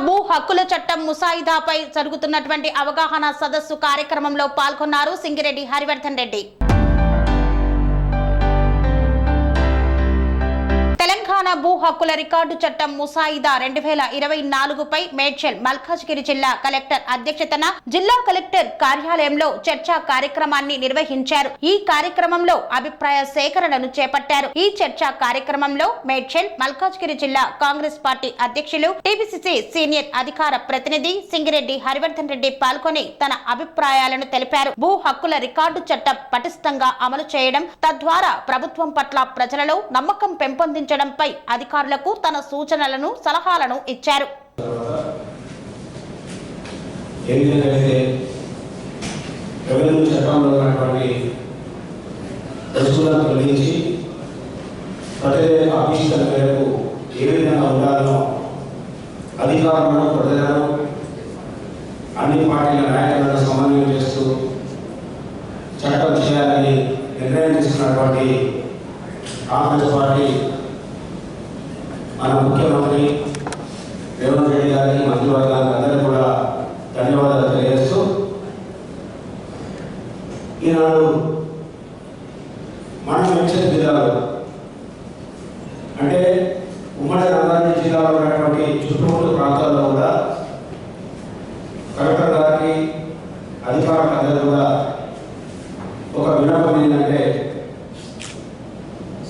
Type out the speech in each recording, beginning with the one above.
భూ హక్కుల చట్టం ముసాయిదాపై జరుగుతున్నటువంటి అవగాహన సదస్సు కార్యక్రమంలో పాల్గొన్నారు సింగిరెడ్డి హరివర్ధన్ రెడ్డి. తెలంగాణ భూ హక్కుల రికార్డు చట్టం ముసాయిదా 2024పై మేడ్చల్ మల్కాజ్గిరి జిల్లా కలెక్టర్ అధ్యక్షతన జిల్లా కలెక్టర్ కార్యాలయంలో చర్చా కార్యక్రమాన్ని నిర్వహించారు. ఈ కార్యక్రమంలో అభిప్రాయ సేకరణను చేపట్టారు. ఈ చర్చా కార్యక్రమంలో మేడ్చల్ మల్కాజ్గిరి జిల్లా కాంగ్రెస్ పార్టీ అధ్యక్షులు టీపీసీసీ సీనియర్ అధికార ప్రతినిధి సింగిరెడ్డి హరివర్ధన్ రెడ్డి పాల్గొని తన అభిప్రాయాలను తెలిపారు. భూ హక్కుల రికార్డు చట్టం పటిష్టంగా అమలు చేయడం, తద్వారా ప్రభుత్వం పట్ల ప్రజలలో నమ్మకం పెంపొందించడంపై అధికారులకు తన సూచనలను సలహాలను ఇచ్చారు. అధికారులను ప్రజలను అన్ని పార్టీల నాయకులను సమన్వయం చేస్తూ చట్టం చేయాలని నిర్ణయం తీసుకున్నటువంటి కాంగ్రెస్ పార్టీ మన ముఖ్యమంత్రి రేవంత్ రెడ్డి గారికి, మంత్రివర్గానికి అందరికీ కూడా ధన్యవాదాలు తెలియజేస్తూ, ఈనాడు మన మేడ్చల్ జిల్లాలో అంటే ఉమ్మడి రంగారెడ్డి జిల్లాలో ఉన్నటువంటి చుట్టుముట్టు ప్రాంతాల్లో కూడా కలెక్టర్ గారికి, అధికారులందరూ కూడా ఒక విన్నపం ఏంటంటే,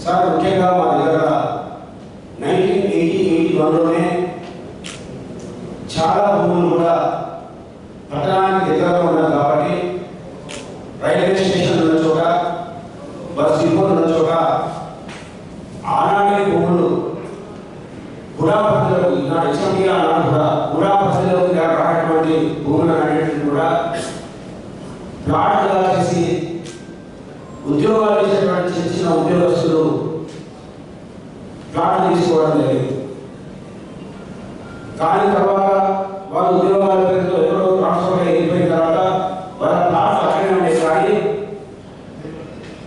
సార్ ముఖ్యంగా మా దగ్గర 1980-81లోనే చాలా భూములు కూడా పట్టణానికి దగ్గరలో ఉన్నాయి కాబట్టి రైల్వే స్టేషన్ ఉన్న చోట, బస్ డిపో ఉన్న చోట ఆనాటి భూములు పురాపత్రులకు, ఈనాడు ఎస్ఎంటీ ఆనాడు కూడా పురాపత్రులకు రానటువంటి భూములు అనేటివి కూడా ప్లాట్గా చేసి ఉద్యోగాలు చేసేటువంటి చిన్న చిన్న ఉద్యోగస్తులు ప్లాట్లు తీసుకోవడం జరిగింది. కానీ తర్వాత వాళ్ళ ఉద్యోగాల పేరుతో ఎవరో ట్రాన్స్ఫర్ అయిపోయిన తర్వాత వాళ్ళ ప్లాట్లు అక్కడే ఉండే, కానీ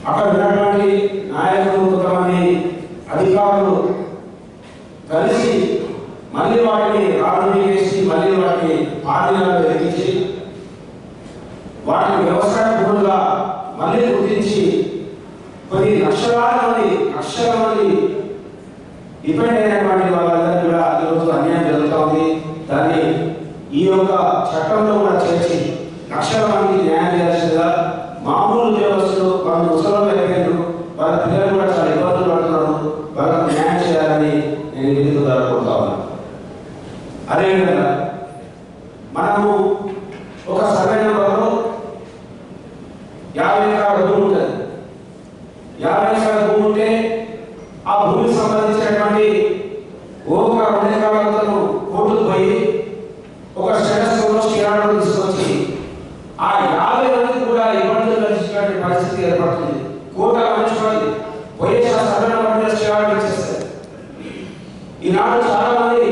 అక్కడ ఉన్నటువంటి నాయకులు, కొంతమంది అధికారులు కలిసి మళ్ళీ వాటిని రాళ్ళు వేసి మళ్ళీ వాటిని పార్టీలను ఎదిగించి వాటిని వ్యవసాయ భూములుగా మళ్ళీ గుర్తించి కొన్ని లక్షల మంది డిపెండ్ అయినటువంటి వాళ్ళందరూ కూడా ఈరోజు అన్యాయం జరుగుతూ ఉంది. దాన్ని ఈ యొక్క చట్టంలో కూడా చేర్చి లక్షల మందికి న్యాయం చేయాల్సిందిగా, మామూలు ఉద్యోగస్తులు వాళ్ళు ముసలు అయిపోయారు, వాళ్ళ పిల్లలు కూడా చాలా ఇబ్బందులు పడుతున్నారు, వాళ్ళకు న్యాయం చేయాలని నేను నిధులు కోరుతా ఉన్నాను. అదేవిధంగా మనము ఒక సర్వే నెంబర్లో 50 ఎకరాల భూమి ఉంటుంది. 50 ఎకరాల భూమి ఉంటే ఆ భూమికి సంబంధించినటువంటి ఒక 2 ఎకరాలతో కోర్టుకు పోయి ఒక స్టేటస్లో స్టేరాడు తీసుకొచ్చి ఆ 50 మందికి కూడా ఇబ్బందులు కలిసినటువంటి పరిస్థితి ఏర్పడుతుంది. కోర్టు మంచిది పోయే సర్వే నెంబర్ స్టేరాడు ఇచ్చేస్తారు. ఈనాడు చాలా మంది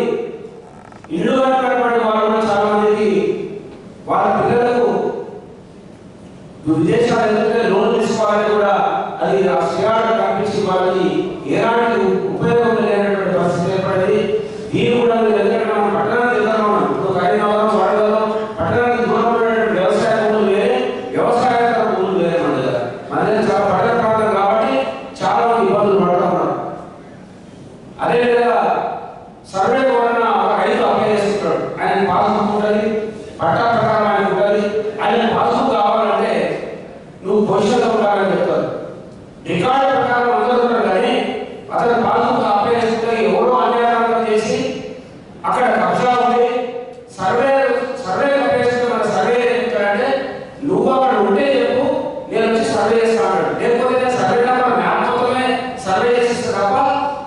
ఇల్లు కట్టినటువంటి వాళ్ళు కూడా చాలా మందికి వాళ్ళ పిల్లలకు విదేశాలు వెళ్తే లోన్ తీసుకోవాలని కూడా అది ఆ స్టేరాడు కనిపించి వాళ్ళకి ఎలాంటి ఉపయోగం లేనటువంటి పరిస్థితి ఏర్పడింది. దీన్ని కూడా మీరు ఎందుకంటే మనం పట్టణానికి వెళ్తాం, ఇప్పుడు కరీంనగర్, వరంగల్ పట్టణానికి దూరం ఉన్నటువంటి వ్యవసాయ భూములు వేరే, వ్యవసాయేతర భూములు వేరే. మన దగ్గర చాలా పట్టణ ప్రాంతం కాబట్టి చాలా మంది ఇబ్బందులు పడుతూ ఉన్నారు. అదేవిధంగా సర్వే వలన ఒక రైతు అప్లై చేసుకుంటాడు, ఆయన పాస్బుక్ ఉంటుంది, పట్టా ప్రకారం ఆయన ఉంటుంది. ఆయన పాస్బుక్ కావాలంటే నువ్వు పొజిషన్లో ఉండాలని చెప్తారు. రికార్డు ప్రకారం అందరూ ఉంటారు, కానీ అతను పాస్బుక్ అప్లై చేసుకుంటే ఎవరో అన్యాయం చేసి అక్కడ కబ్జా ఉంది. సర్వే అప్లై చేసుకుంటే మన సర్వే చెప్తాడంటే, నువ్వు అక్కడ ఉంటే చెప్పు, నేను వచ్చి సర్వే చేస్తాను. లేకపోతే నేను సర్వే నెంబర్ మ్యాప్ మొత్తమే సర్వే చేసిస్తే తప్ప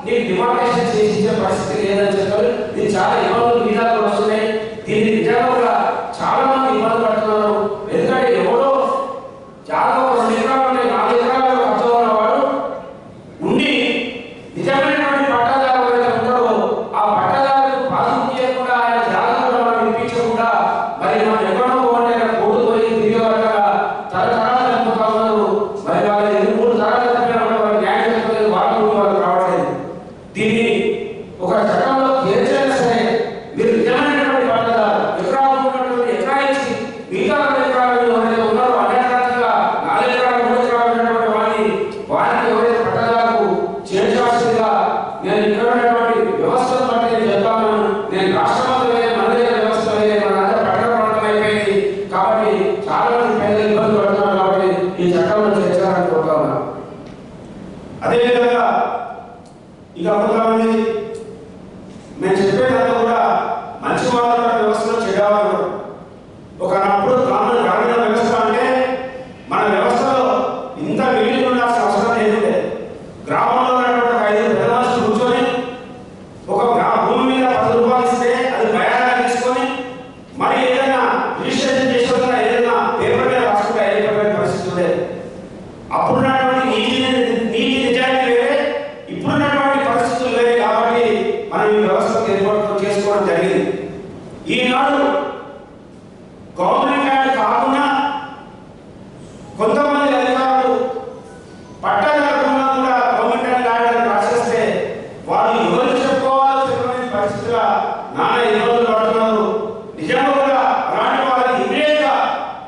నీకు డిమార్కేషన్ చేసి ఇచ్చే పరిస్థితి లేదని చెప్తారు. ఇది చాలా ఇబ్బందులు విధాలు వస్తున్నాయి. దీన్ని నిజంగా కూడా చాలా మంది ఇబ్బంది పడుతున్నారు. ఎందుకంటే ఎవరో చాలా 2 ఎకరాలు ఉన్నాయి, 4 ఎకరాలు కబ్జా ఉన్నవాడు ఉండి నిజమైనటువంటి పట్టాదారు ఎవరైతే ఉంటారో ఆ పట్టాదారులకు పాస్బుక్ చేయకుండా, ఆయన జాగ్రత్తగా మనం ఇప్పించకుండా, మరి మనం ఎక్కడో పోతే కోర్టు పోయి తిరిగే వాళ్ళ తరతరాలు చనిపోతా ఉన్నారు. మరి వాళ్ళ 3 తరాలు చనిపోయిన వాళ్ళు న్యాయం చెప్పలేదు, వాళ్ళు రావట్లేదు. దీన్ని ఒక చట్టంలో చేర్చైనా సరే మీరు నిజమైనటువంటి మనం ఈ వ్యవస్థను ఏర్పాటు చేసుకోవడం జరిగింది. ఈనాడు గవర్నమెంట్ ల్యాండ్ కాకుండా కొంతమంది అధికారులు పట్టణంలో కూడా గవర్నమెంట్ ల్యాండ్ రాసేస్తే వాళ్ళు ఎవరు చెప్పుకోవాల్సిన పరిస్థితుల నానా ఇబ్బందులు పడుతున్నారు. నిజంగా కూడా అలాంటి వాళ్ళకి ఇమీడియట్ గా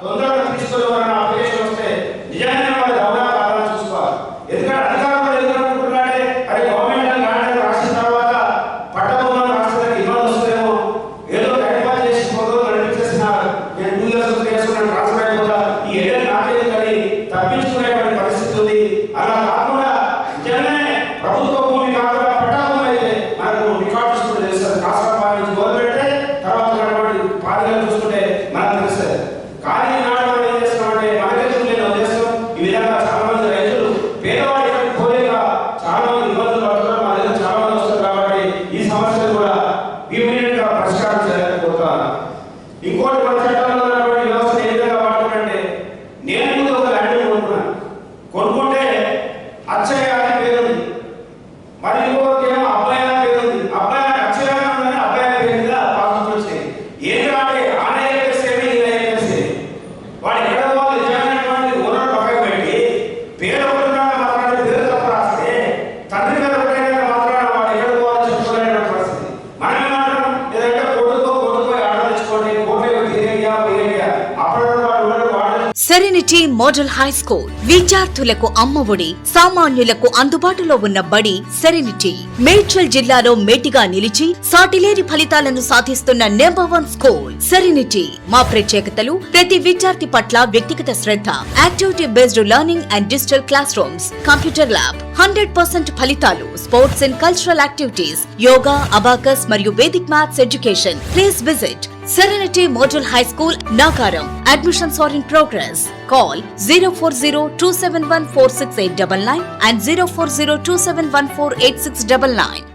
తొందరగా తీసుకురావాలని అప్లికేషన్ వస్తే నిజంగానే వాళ్ళ అవునా కావాలని చూసుకోవాలి. ఎందుకంటే అధికారులు ఎదుర్కొంటున్నాడే అది గవర్నమెంట్ ల్యాండ్ రాసిన తర్వాత పట్టభూములను రాష్ట్రానికి ఇబ్బంది వస్తుందేమో, ఏదో టైంపాస్ చేసి పోదో నడిపించేసిన నేను 2 years చేసుకున్నాను ట్రాన్స్ఫర్ అయిపోతా ఈ ఏడాది నాకేది కానీ తప్పించుకునేటువంటి పరిస్థితి ఉంది. అలా కాకుండా నిజంగానే ప్రభుత్వ భూమి కాకుండా పట్టభూమి అయితే మనకు రికార్డు చూసుకుంటే తెలుస్తుంది. కాస్త నుంచి మొదలుపెడితే తర్వాత పాదిగా చూసుకుంటే మనకు తెలుస్తుంది. కానీ నాడు మనం ఏం చేస్తామంటే మనకే నేను ఉద్దేశం ఈ విధంగా చాలా మంది రైతులు పేదవాడి కోరిక చాలా మంది ఇబ్బందులు పడుతున్నారు. మన దగ్గర చాలా మంది వస్తారు కాబట్టి ఈ సమస్యలు కూడా ఇమీడియట్ గా పరిష్కారం చేయలేకపోతున్నారు. ఇంకోటి మన చట్టాల్లో ఉన్నటువంటి వ్యవస్థ ఏ విధంగా వాడుతుందంటే నేను ముందు ఒక ల్యాండ్ కొనుక్కుంటే అచ్చయ్య అనే పేరు ఉంది, మరి ఇంకొకరికేమో అబ్బాయి అనే పేరు ఉంది. అబ్బాయి అచ్చయ్య ఉందని అబ్బాయి అనే పేరు మీద పాస్ వచ్చాయి. ఏంటంటే ఆనే చేసేది ఇలా చేసేది వాడు ఎక్కడ వాళ్ళు నిజమైనటువంటి ఓనర్ పక్కకు పెట్టి పేరు ఒకటిగా మాట్లాడే పేరు తప్పు రాస్తే తండ్రి గారు ఒకటైనా మాట్లాడే వాడు ఎక్కడ పోవాలని చెప్పుకోలేని పరిస్థితి. మనం ఏమంటాం ఏదంటే కొడుకు ఆర్డర్ తెచ్చుకోండి కోర్టు తిరిగా అప్పుడు వాడు సెరెనిటీ మోడల్ హై స్కూల్ విద్యార్థులకు అమ్మఒడి, సామాన్యులకు అందుబాటులో ఉన్న బడి సెరెనిటీ. మేడ్చల్ జిల్లాలో మేటిగా నిలిచి సాటిలేని ఫలితాలను సాధిస్తున్న #1 స్కూల్ సెరెనిటీ. మా ప్రత్యేకతలు ప్రతి విద్యార్థి పట్ల వ్యక్తిగత శ్రద్ధ, activity based learning and digital classrooms, computer lab, 100% ఫలితాలు, sports and cultural activities, yoga, abacus మరియు Vedic maths education. Please visit Serenity Model High School, Nagaram. Admissions are in progress. Call 040-271-46899 and 040-271-48699.